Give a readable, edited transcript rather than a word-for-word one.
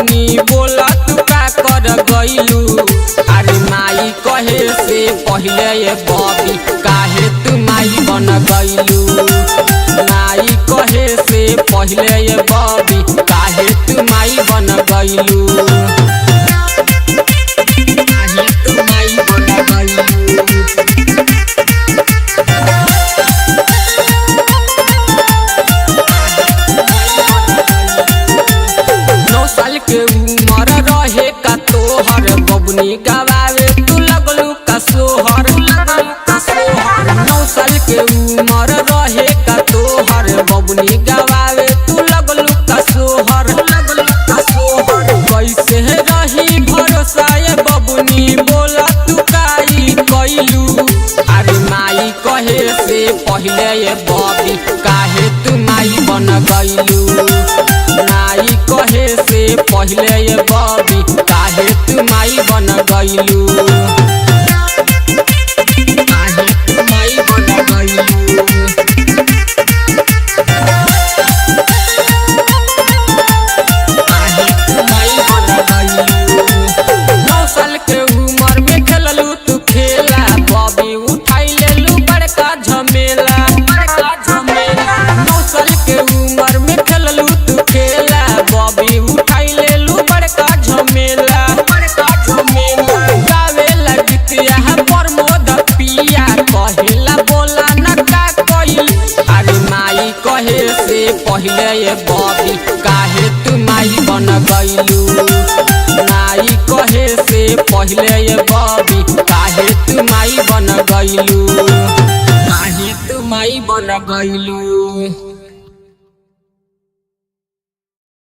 बबुनी बोला तू का कर गइलू। अरे माई कहे से पहले ये बबी काहे तू माई बन गइलू। माई कहे से पहले ये बबी काहे तू माई बन गइलू। काहे तू माई बन गइलू। 9 साल के उम्र रहे का तोहर बबुनी गवावे तू लगलू का सोहर। 9 साल के उम्र रहे का तोहर बबुनी गवावे तू लगलू का सोहर। कैसे रही भरोसा ये बबुनी बोला तू काई कइलू। अरे माई कहे से पहले ये बबी काहे तू माई बन गइलू। माई कहे से पहले ये बबी काहे तू माई बन गइलू। काहे तू माई बन गइलू। 9 साल के उम्र में खेललू तू खेला बबी उठाई लेलू बड़का झमेला। 9 साल के उम्र में खेललू तू खेला बबी उठाई लेलू बड़का झमेला। गावेला गीतिया प्रमोद पिया कहेला बोला न का कइल। अरे माई कहे से पहले ये बबी काहे तू माई बन गइलू। माई कहे से पहले ये बबी काहे तू माई बन गइलू। काहे तू माई बन गइलू।